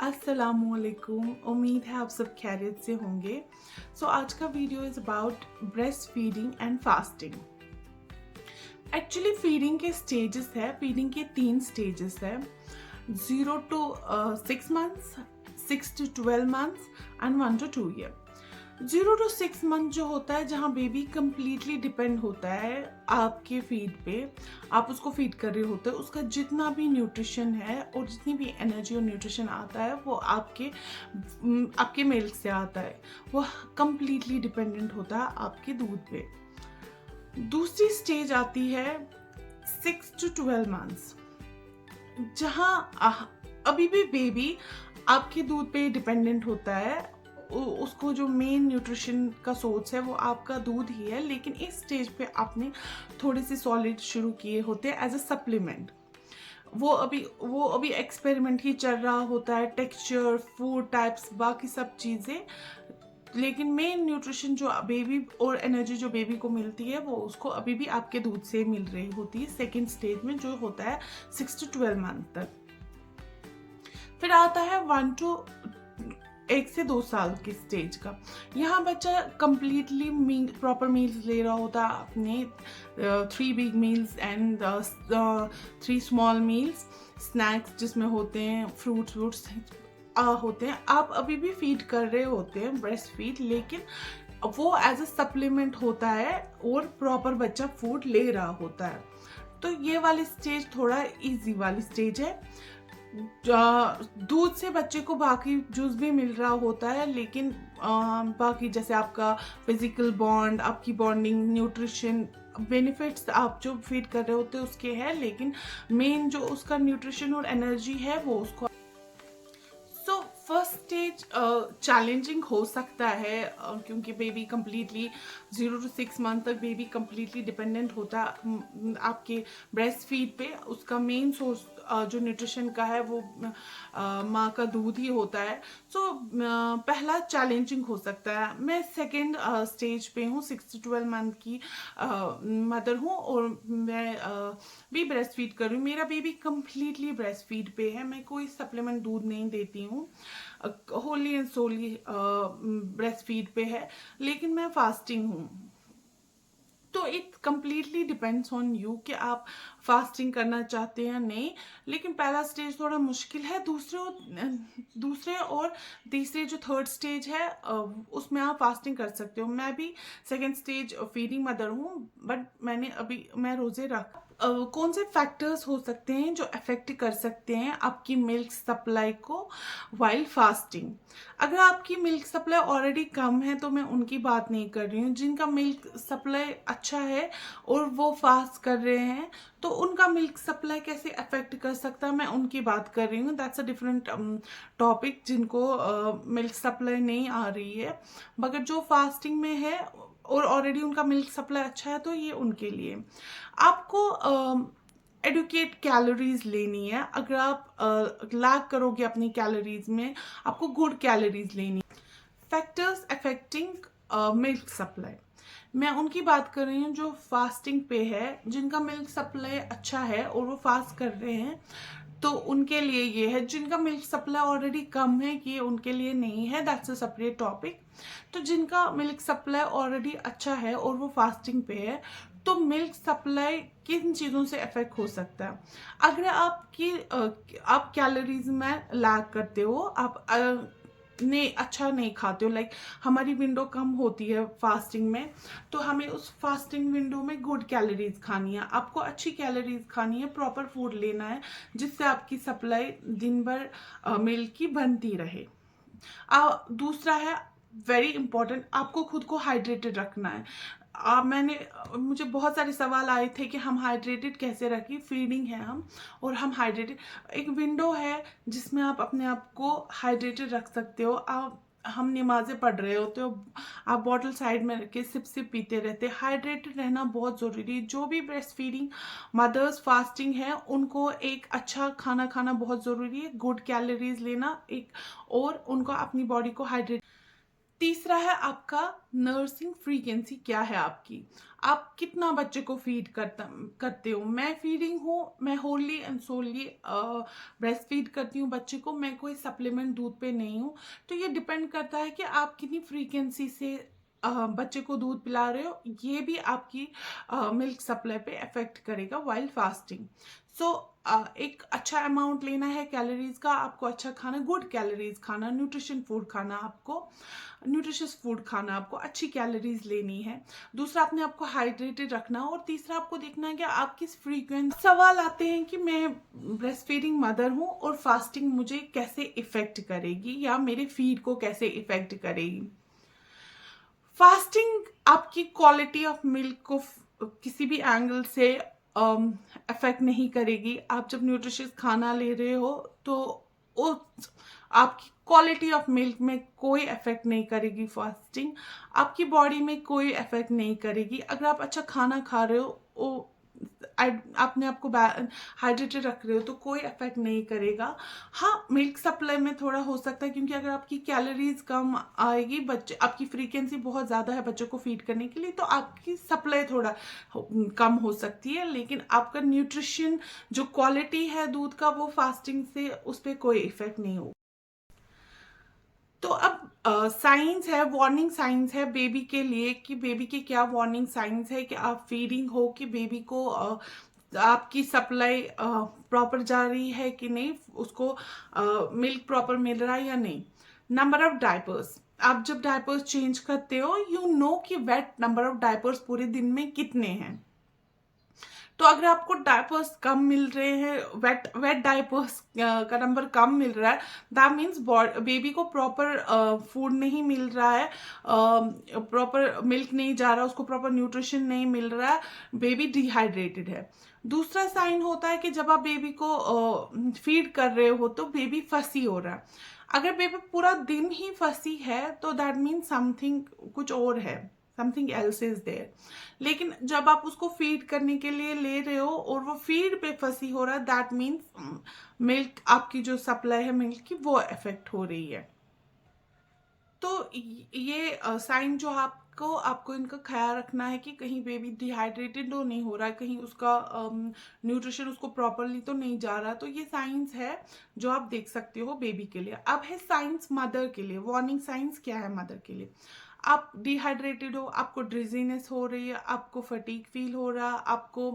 अस्सलामुअलैकुम। उम्मीद है आप सब खैरियत से होंगे। आज का video is about breast feeding and fasting. Actually feeding के स्टेजेस है, फीडिंग के 3 स्टेजेस है, 0 to 6 months, 6 to 12 months and 1 to 2 year. 0 to 6 month जो होता है, जहाँ बेबी कम्प्लीटली डिपेंड होता है आपके फीड पे, आप उसको फीड कर रहे होते हो, उसका जितना भी न्यूट्रिशन है और जितनी भी एनर्जी और न्यूट्रिशन आता है वो आपके मिल्क से आता है, वो कम्प्लीटली डिपेंडेंट होता है आपके दूध पे। दूसरी स्टेज आती है 6 to 12 मंथ्स, जहाँ अभी भी बेबी आपके दूध पे डिपेंडेंट होता है, उसको जो मेन न्यूट्रिशन का सोर्स है वो आपका दूध ही है, लेकिन इस स्टेज पे आपने थोड़े से सॉलिड शुरू किए होते हैं एज अ सप्लीमेंट। वो अभी एक्सपेरिमेंट ही चल रहा होता है, टेक्सचर, फूड टाइप्स, बाकी सब चीज़ें, लेकिन मेन न्यूट्रिशन जो बेबी और एनर्जी जो बेबी को मिलती है वो उसको अभी भी आपके दूध से मिल रही होती है सेकेंड स्टेज में, जो होता है 6 to 12 मंथ तक। फिर आता है 1 से 2 साल के स्टेज का। यहाँ बच्चा कम्प्लीटली प्रॉपर मील्स ले रहा होता है, अपने 3 big meals and 3 small meals, snacks जिसमें होते हैं फ्रूट्स होते हैं। आप अभी भी फीड कर रहे होते हैं ब्रेस्ट फीड, लेकिन वो एज अ सप्लीमेंट होता है और प्रॉपर बच्चा फूड ले रहा होता है। तो ये वाली स्टेज थोड़ा इजी वाली स्टेज है। दूध से बच्चे को बाकी जूस भी मिल रहा होता है, लेकिन बाकी जैसे आपका फिजिकल बॉन्ड, आपकी बॉन्डिंग, न्यूट्रिशन बेनिफिट्स आप जो फीड कर रहे होते हैं उसके हैं, लेकिन मेन जो उसका न्यूट्रिशन और एनर्जी है वो उसको। फर्स्ट स्टेज चैलेंजिंग हो सकता है, क्योंकि बेबी कम्प्लीटली 0 to 6 मंथ तक बेबी कम्प्लीटली डिपेंडेंट होता है आपके ब्रेस्ट फीड पे। उसका मेन सोर्स जो न्यूट्रिशन का है वो माँ का दूध ही होता है। पहला चैलेंजिंग हो सकता है। मैं सेकेंड स्टेज पे हूँ, 6 to 12 मंथ की मदर हूँ और मैं भी ब्रेस्ट फीड कर रही हूँ। मेरा बेबी कम्प्लीटली ब्रेस्ट फीड पे है, मैं कोई सप्लीमेंट दूध नहीं देती हूँ, wholly and solely breast feed पे है, लेकिन मैं फास्टिंग हूँ। तो it completely depends on you कि आप फास्टिंग करना चाहते हैं या नहीं। लेकिन पहला स्टेज थोड़ा मुश्किल है, दूसरे और तीसरे जो थर्ड स्टेज है उसमें आप फास्टिंग कर सकते हो। मैं भी सेकेंड स्टेज फीडिंग मदर हूँ, बट मैं रोजे रख कौन से फैक्टर्स हो सकते हैं जो अफेक्ट कर सकते हैं आपकी मिल्क सप्लाई को वाइल फास्टिंग। अगर आपकी मिल्क सप्लाई ऑलरेडी कम है तो मैं उनकी बात नहीं कर रही हूँ। जिनका मिल्क सप्लाई अच्छा है और वो फास्ट कर रहे हैं, तो उनका मिल्क सप्लाई कैसे अफेक्ट कर सकता है, मैं उनकी बात कर रही हूँ। That's a different topic. जिनको मिल्क सप्लाई नहीं आ रही है मगर जो फास्टिंग में है और ऑलरेडी उनका मिल्क सप्लाई अच्छा है, तो ये उनके लिए। आपको एडुकेट कैलोरीज लेनी है। अगर आप लैग करोगे अपनी कैलोरीज में, आपको गुड कैलोरीज लेनी है। फैक्टर्स अफेक्टिंग मिल्क सप्लाई, मैं उनकी बात कर रही हूँ जो फास्टिंग पे है, जिनका मिल्क सप्लाई अच्छा है और वो फास्ट कर रहे हैं, तो उनके लिए ये है। जिनका मिल्क सप्लाई ऑलरेडी कम है, ये उनके लिए नहीं है, दैट्स अ सेपरेट टॉपिक। तो जिनका मिल्क सप्लाई ऑलरेडी अच्छा है और वो फास्टिंग पे है, तो मिल्क सप्लाई किन चीज़ों से अफेक्ट हो सकता है। अगर आप कैलोरीज में लैग करते हो, आप अच्छा नहीं खाते हो, लाइक हमारी विंडो कम होती है फास्टिंग में, तो हमें उस फास्टिंग विंडो में गुड कैलोरीज खानी है, आपको अच्छी कैलोरीज खानी है, प्रॉपर फूड लेना है जिससे आपकी सप्लाई दिन भर मिल्क की बनती रहे। दूसरा है वेरी इंपॉर्टेंट, आपको खुद को हाइड्रेटेड रखना है। मुझे बहुत सारे सवाल आए थे कि हम हाइड्रेटेड कैसे रखें, फीडिंग है हम और हम हाइड्रेटेड, एक विंडो है जिसमें आप अपने आप को हाइड्रेटेड रख सकते हो। हम नमाजें पढ़ रहे होते हो, आप बॉटल साइड में रख के सिप पीते रहते। हाइड्रेटेड रहना बहुत ज़रूरी है। जो भी ब्रेस्ट फीडिंग मदर्स फास्टिंग है, उनको एक अच्छा खाना खाना बहुत ज़रूरी है, गुड कैलोरीज लेना एक, और उनको अपनी बॉडी को हाइड्रेट। तीसरा है आपका नर्सिंग फ्रीक्वेंसी क्या है आपकी, आप कितना बच्चे को फीड करते हो। मैं फीडिंग हूँ, मैं wholly and solely breast feed करती हूँ बच्चे को, मैं कोई सप्लीमेंट दूध पे नहीं हूँ। तो ये डिपेंड करता है कि आप कितनी फ्रीक्वेंसी से बच्चे को दूध पिला रहे हो, ये भी आपकी मिल्क सप्लाई पे इफेक्ट करेगा वाइल फास्टिंग। सो एक अच्छा अमाउंट लेना है कैलोरीज का, आपको अच्छा खाना, गुड कैलोरीज खाना, न्यूट्रिशन फूड खाना, आपको न्यूट्रिशियस फूड खाना, आपको अच्छी कैलोरीज लेनी है। दूसरा, अपने आपको हाइड्रेटेड रखना, और तीसरा आपको देखना है कि आप किस फ्रीक्वेंसी। सवाल आते हैं कि मैं ब्रेस्ट फीडिंग मदर हूँ और फास्टिंग मुझे कैसे इफेक्ट करेगी या मेरे फीड को कैसे इफेक्ट करेगी। फास्टिंग आपकी क्वालिटी ऑफ मिल्क को किसी भी एंगल से अफेक्ट नहीं करेगी। आप जब न्यूट्रिशियस खाना ले रहे हो तो उस आपकी क्वालिटी ऑफ मिल्क में कोई इफेक्ट नहीं करेगी फास्टिंग, आपकी बॉडी में कोई इफेक्ट नहीं करेगी। अगर आप अच्छा खाना खा रहे हो, आपने आपको हाइड्रेटेड रख रहे हो, तो कोई इफेक्ट नहीं करेगा। हाँ, मिल्क सप्लाई में थोड़ा हो सकता है, क्योंकि अगर आपकी कैलोरीज कम आएगी, बच्चे आपकी फ्रीक्वेंसी बहुत ज़्यादा है बच्चों को फीड करने के लिए, तो आपकी सप्लाई थोड़ा कम हो सकती है। लेकिन आपका न्यूट्रिशन जो क्वालिटी है दूध का, वो फास्टिंग से उस पर कोई इफेक्ट नहीं होगा। तो अब साइंस है, वार्निंग साइंस है बेबी के लिए, कि बेबी के क्या वार्निंग साइंस है, कि आप फीडिंग हो, कि बेबी को आपकी सप्लाई प्रॉपर जा रही है कि नहीं, उसको मिल्क प्रॉपर मिल रहा है या नहीं। नंबर ऑफ डायपर्स, आप जब डायपर्स चेंज करते हो, यू नो कि वेट नंबर ऑफ डायपर्स पूरे दिन में कितने हैं। तो अगर आपको डायपर्स कम मिल रहे हैं, वेट वेट डायपर्स का नंबर कम मिल रहा है, दैट मीन्स बेबी को प्रॉपर फूड नहीं मिल रहा है, प्रॉपर मिल्क नहीं जा रहा, उसको प्रॉपर न्यूट्रिशन नहीं मिल रहा है, बेबी डिहाइड्रेटेड है। दूसरा साइन होता है कि जब आप बेबी को फीड कर रहे हो तो बेबी फसी हो रहा है। अगर बेबी पूरा दिन ही फसी है तो दैट मीन्स समथिंग, कुछ और है, समथिंग एल्स इज देयर। लेकिन जब आप उसको फीड करने के लिए ले रहे हो और वो फीड पे फंसी हो रहा है, दैट मीन्स मिल्क, आपकी जो सप्लाई है मिल्क की, वो इफेक्ट हो रही है। तो ये साइन जो आपको इनका ख्याल रखना है कि कहीं बेबी डिहाइड्रेटेड तो नहीं हो रहा है, कहीं उसका न्यूट्रिशन उसको प्रॉपरली तो नहीं जा रहा। तो ये साइंस है जो आप देख सकते हो बेबी के लिए। अब है साइंस मदर के लिए, वार्निंग साइंस क्या है मदर के लिए। आप डिहाइड्रेटेड हो, आपको ड्रिजीनेस हो रही है, आपको फटीग फील हो रहा, आपको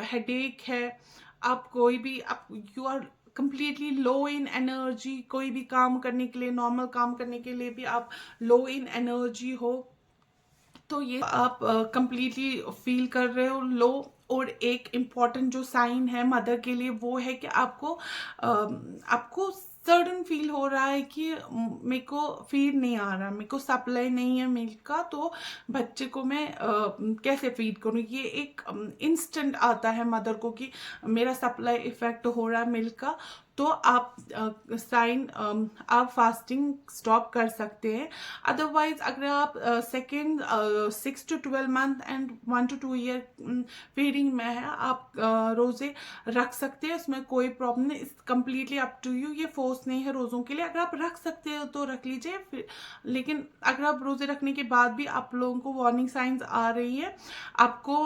हेडेक है, आप कोई भी आप you are completely low in energy, कोई भी काम करने के लिए, नॉर्मल काम करने के लिए भी आप लो इन एनर्जी हो, तो ये आप कंप्लीटली फील कर रहे हो लो। और एक इम्पॉर्टेंट जो साइन है मदर के लिए वो है कि आपको सडन फील हो रहा है कि मेरे को फीड नहीं आ रहा, मेरे को सप्लाई नहीं है मिल्क का, तो बच्चे को मैं कैसे फीड करूँ। ये एक इंस्टेंट आता है मदर को कि मेरा सप्लाई इफेक्ट हो रहा है मिल्क का, तो आप आप फास्टिंग स्टॉप कर सकते हैं। अदरवाइज अगर आप second 6 to 12 month and 1 to 2 year feeding में है, आप रोजे रख सकते हैं, उसमें कोई प्रॉब्लम नहीं, it's completely up to you, ये फोर्स नहीं है रोज़ों के लिए। अगर आप रख सकते हो तो रख लीजिए, फिर लेकिन अगर आप रोजे रखने के बाद भी आप लोगों को वार्निंग साइंस आ रही है, आपको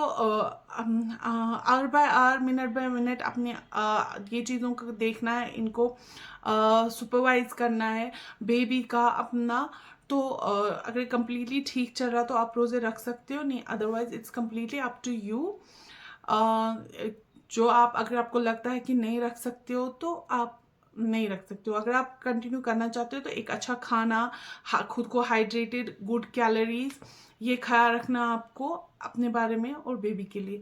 hour by hour, minute by minute अपने ये चीज़ों को देखना है, इनको सुपरवाइज करना है बेबी का अपना। तो अगर कंप्लीटली ठीक चल रहा तो आप रोज़े रख सकते हो, नहीं otherwise it's completely up to you. जो आप, अगर आपको लगता है कि नहीं रख सकते हो तो आप नहीं रख सकते हो। अगर आप कंटिन्यू करना चाहते हो तो एक अच्छा खाना, खुद को हाइड्रेटेड, गुड कैलोरीज, ये ख्याल रखना आपको अपने बारे में और बेबी के लिए।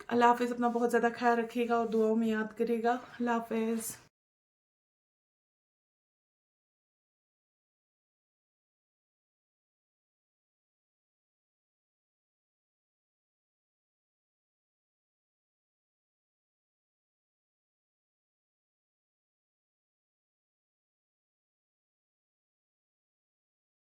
अल्लाह हाफिज़, अपना बहुत ज़्यादा ख्याल रखिएगा और दुआओं में याद करिएगा। अल्लाह हाफिज़।